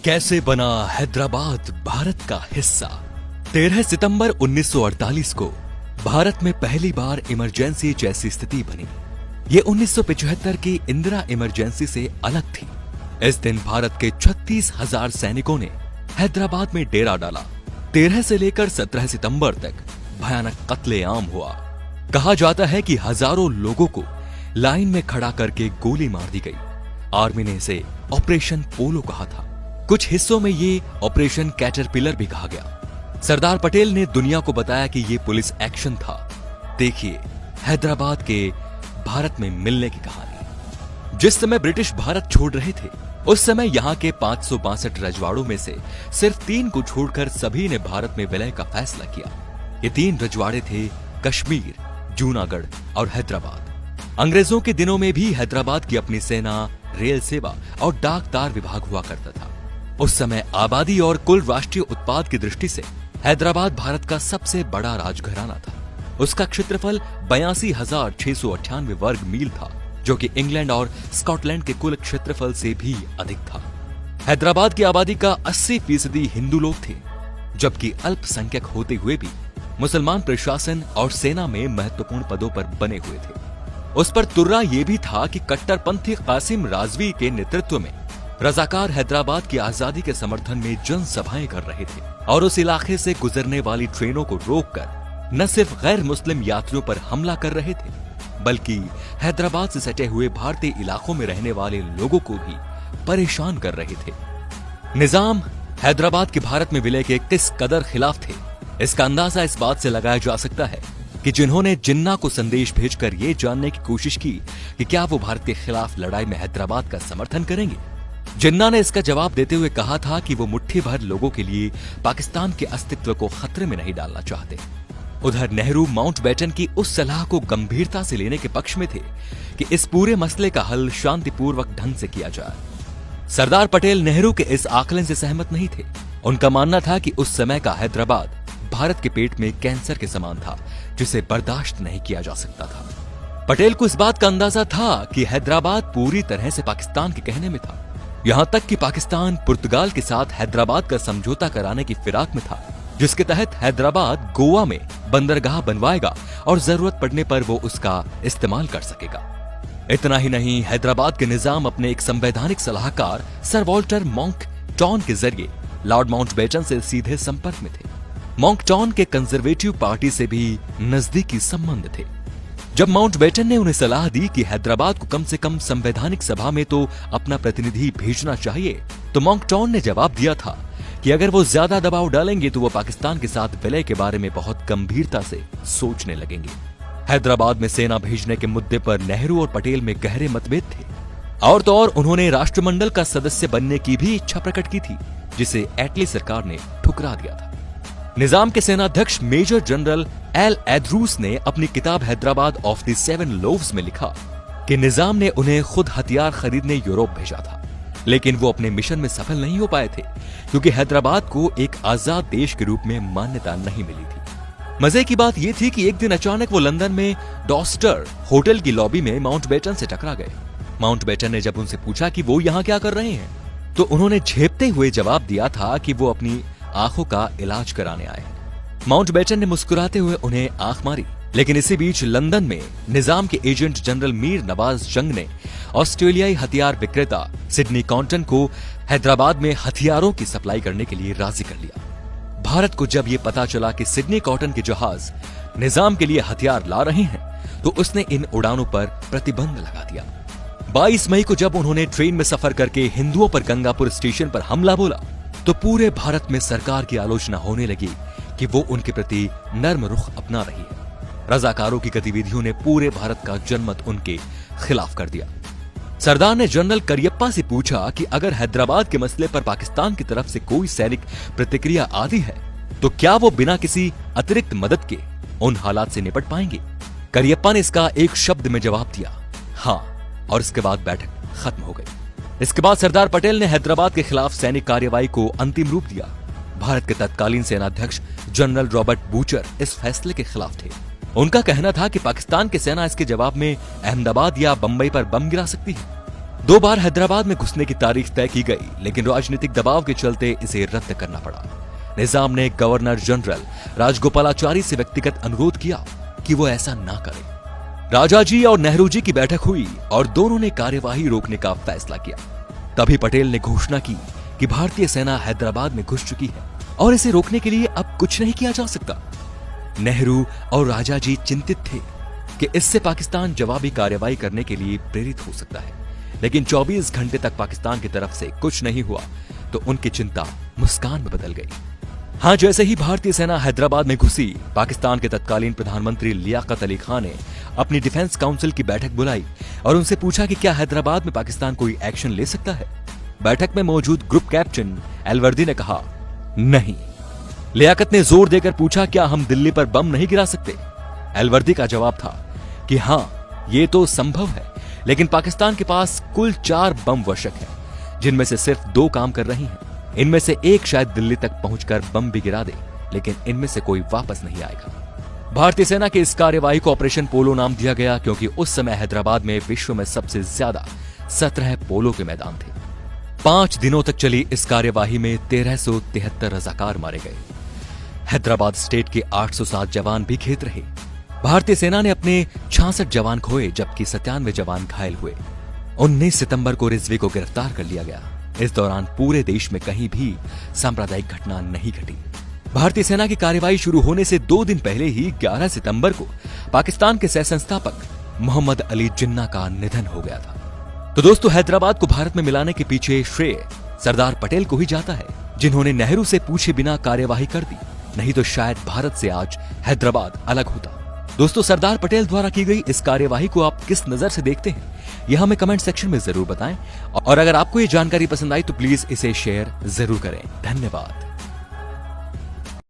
कैसे बना हैदराबाद भारत का हिस्सा। 13 सितंबर 1948 को भारत में पहली बार इमरजेंसी जैसी स्थिति बनी। ये 1975 की इंदिरा इमरजेंसी से अलग थी। इस दिन भारत के 36,000 सैनिकों ने हैदराबाद में डेरा डाला। 13 से लेकर 17 सितंबर तक भयानक कत्लेआम हुआ। कहा जाता है कि हजारों लोगों को लाइन में खड़ा करके गोली मार दी गई। आर्मी ने इसे ऑपरेशन पोलो कहा था। कुछ हिस्सों में ये ऑपरेशन कैटरपिलर भी कहा गया। सरदार पटेल ने दुनिया को बताया कि ये पुलिस एक्शन था। देखिए हैदराबाद के भारत में मिलने की कहानी। जिस समय ब्रिटिश भारत छोड़ रहे थे उस समय यहाँ के 562 रजवाड़ों में से सिर्फ 3 को छोड़कर सभी ने भारत में विलय का फैसला किया। ये 3 रजवाड़े थे कश्मीर, जूनागढ़ और हैदराबाद। अंग्रेजों के दिनों में भी हैदराबाद की अपनी सेना, रेल सेवा और डाक तार विभाग हुआ करता था। उस समय आबादी और कुल राष्ट्रीय उत्पाद की दृष्टि से हैदराबाद भारत का सबसे बड़ा राजघराना था। उसका क्षेत्रफल 82,698 वर्ग मील था, जो कि इंग्लैंड और स्कॉटलैंड के कुल क्षेत्रफल से भी अधिक था। हैदराबाद की आबादी का 80% हिंदू लोग थे, जबकि अल्पसंख्यक होते हुए भी मुसलमान प्रशासन और सेना में महत्वपूर्ण पदों पर बने हुए थे। उस पर तुर्रा ये भी था कि कट्टरपंथी कासिम राजवी के नेतृत्व में रजाकार हैदराबाद की आजादी के समर्थन में जनसभाएं कर रहे थे और उस इलाके से गुजरने वाली ट्रेनों को रोककर न सिर्फ गैर मुस्लिम यात्रियों पर हमला कर रहे थे, बल्कि हैदराबाद से सटे हुए भारतीय इलाकों में रहने वाले लोगों को भी परेशान कर रहे थे। निजाम हैदराबाद के भारत में विलय के किस कदर खिलाफ थे, इसका अंदाजा इस बात से लगाया जा सकता है कि जिन्होंने जिन्ना को संदेश भेजकर ये जानने की कोशिश की कि क्या वो भारत के खिलाफ लड़ाई में हैदराबाद का समर्थन करेंगे, जिन्ना ने इसका जवाब देते हुए कहा था कि वो मुट्ठी भर लोगों के लिए पाकिस्तान के अस्तित्व को खतरे में नहीं डालना चाहते। उधर नेहरू माउंटबेटन की उस सलाह को गंभीरता से लेने के पक्ष में थे कि इस पूरे मसले का हल शांतिपूर्वक ढंग से किया जाए। सरदार पटेल नेहरू के इस आकलन से सहमत नहीं थे। उनका मानना था कि उस समय का हैदराबाद भारत के पेट में कैंसर के समान था, जिसे बर्दाश्त नहीं किया जा सकता था। पटेल को इस बात का अंदाजा था कि हैदराबाद पूरी तरह से पाकिस्तान के कहने में था। यहां तक कि पाकिस्तान पुर्तगाल के साथ हैदराबाद का समझौता कराने की फिराक में था, जिसके तहत हैदराबाद गोवा में बंदरगाह बनवाएगा और जरूरत पड़ने पर वो उसका इस्तेमाल कर सकेगा। इतना ही नहीं, हैदराबाद के निजाम अपने एक संवैधानिक सलाहकार सर वॉल्टर माउंटबेटन के जरिए लॉर्ड माउंटबेटन से सीधे संपर्क में थे। माउंटबेटन के कंजर्वेटिव पार्टी से भी नजदीकी संबंध थे। जब माउंटबेटन ने उन्हें सलाह दी कि हैदराबाद को कम से कम संवैधानिक सभा में तो अपना प्रतिनिधि भेजना चाहिए, तो माउंटबेटन ने जवाब दिया था कि अगर वो ज्यादा दबाव डालेंगे तो वो पाकिस्तान के साथ विलय के बारे में बहुत गंभीरता से सोचने लगेंगे। हैदराबाद में सेना भेजने के मुद्दे पर नेहरू और पटेल में गहरे मतभेद थे। और तो और उन्होंने राष्ट्रमंडल का सदस्य बनने की भी इच्छा प्रकट की थी, जिसे एटली सरकार ने ठुकरा दिया था। निजाम के सेनाध्यक्ष मेजर जनरल एल एंड्रूज ने अपनी किताब हैदराबाद ऑफ द 7 लोव्स में लिखा कि निजाम ने उन्हें खुद हथियार खरीदने यूरोप भेजा था, लेकिन वो अपने मिशन में सफल नहीं हो पाए थे क्योंकि हैदराबाद को एक आजाद देश के रूप में मान्यता नहीं मिली थी। मजे की बात यह थी कि एक दिन अचानक वो लंदन में डॉस्टर होटल की लॉबी में माउंटबेटन से टकरा गए। माउंटबेटन ने जब उनसे पूछा कि वो यहाँ क्या कर रहे हैं, तो उन्होंने झेपते हुए जवाब दिया था कि वो अपनी आंखों का इलाज कराने आए हैं। माउंटबेटन ने मुस्कुराते हुए उन्हें आंख मारी, लेकिन इसी बीच लंदन में निजाम के एजेंट जनरल मीर नवाज जंग ने ऑस्ट्रेलियाई हथियार विक्रेता सिडनी कॉटन को हैदराबाद में हथियारों की सप्लाई करने के लिए राजी कर लिया। भारत को जब ये पता चला कि सिडनी कॉटन के जहाज निजाम के लिए हथियार ला रहे हैं, तो उसने इन उड़ानों पर प्रतिबंध लगा दिया। 22 मई को जब उन्होंने ट्रेन में सफर करके हिंदुओं पर गंगापुर स्टेशन पर हमला बोला, तो पूरे भारत में सरकार की आलोचना होने लगी कि वो उनके प्रति नर्म रुख अपना रही है। रजाकारों की गतिविधियों ने पूरे भारत का जनमत उनके खिलाफ कर दिया। सरदार ने जनरल करियप्पा से पूछा कि अगर हैदराबाद के मसले पर पाकिस्तान की तरफ से कोई सैनिक प्रतिक्रिया आती है, तो क्या वो बिना किसी अतिरिक्त मदद के उन हालात से निपट पाएंगे। करियप्पा ने इसका एक शब्द में जवाब दिया, हाँ, और इसके बाद बैठक खत्म हो गई। इसके बाद सरदार पटेल ने हैदराबाद के खिलाफ सैनिक कार्रवाई को अंतिम रूप दिया। भारत के तत्कालीन सेनाध्यक्ष जनरल रॉबर्ट बूचर इस फैसले के खिलाफ थे। उनका कहना था कि पाकिस्तान की सेना इसके जवाब में अहमदाबाद या बंबई पर बम गिरा सकती है। 2 बार हैदराबाद में घुसने की तारीख तय की गई, लेकिन राजनीतिक दबाव के चलते इसे रद्द करना पड़ा। निजाम ने गवर्नर जनरल राजगोपालाचारी से व्यक्तिगत अनुरोध किया कि वो ऐसा ना करे। राजाजी और नेहरू जी की बैठक हुई और दोनों ने कार्यवाही रोकने का फैसला किया। तभी पटेल ने घोषणा की कि भारतीय सेना हैदराबाद में घुस चुकी है और इसे रोकने के लिए अब कुछ नहीं किया जा सकता। नेहरू और राजाजी चिंतित थे कि इससे पाकिस्तान जवाबी कार्रवाई करने के लिए प्रेरित हो सकता है, लेकिन 24 घंटे तक पाकिस्तान की तरफ से कुछ नहीं हुआ तो उनकी चिंता मुस्कान में बदल गई। हाँ, जैसे ही भारतीय सेना हैदराबाद में घुसी, पाकिस्तान के तत्कालीन प्रधानमंत्री लियाकत अली खान ने अपनी डिफेंस काउंसिल की बैठक बुलाई और उनसे पूछा कि क्या हैदराबाद में पाकिस्तान कोई एक्शन ले सकता है। बैठक में मौजूद ग्रुप कैप्टन अलवर्दी ने कहा, नहीं। लियाकत ने जोर देकर पूछा, क्या हम दिल्ली पर बम नहीं गिरा सकते? अलवर्दी का जवाब था कि हाँ, ये तो संभव है, लेकिन पाकिस्तान के पास कुल 4 बम वर्षक हैं, जिनमें से सिर्फ 2 काम कर रही हैं। इनमें से एक शायद दिल्ली तक पहुंचकर बम भी गिरा दे, लेकिन इनमें से कोई वापस नहीं आएगा। भारतीय सेना की इस कार्यवाही को ऑपरेशन पोलो नाम दिया गया, क्योंकि उस समय हैदराबाद में विश्व में सबसे ज्यादा 17 पोलो के मैदान थे। 5 दिनों तक चली इस कार्यवाही में 1373 रजाकार मारे गए। हैदराबाद स्टेट के 807 जवान भी घेत रहे। भारतीय सेना ने अपने 66 जवान खोए, जबकि 97 जवान घायल हुए। 19 सितंबर को रिजवी को गिरफ्तार कर लिया गया। इस दौरान पूरे देश में कहीं भी सांप्रदायिक घटना नहीं घटी। भारतीय सेना की कार्रवाई शुरू होने से 2 दिन पहले ही 11 सितंबर को पाकिस्तान के सह संस्थापक मोहम्मद अली जिन्ना का निधन हो गया था। तो दोस्तों, हैदराबाद को भारत में मिलाने के पीछे श्रेय सरदार पटेल को ही जाता है, जिन्होंने नेहरू से पूछे बिना कार्यवाही कर दी। नहीं तो शायद भारत से आज हैदराबाद अलग होता। दोस्तों, सरदार पटेल द्वारा की गई इस कार्यवाही को आप किस नजर से देखते हैं, यह हमें कमेंट सेक्शन में जरूर बताएं। और अगर आपको ये जानकारी पसंद आई तो प्लीज इसे शेयर जरूर करें। धन्यवाद।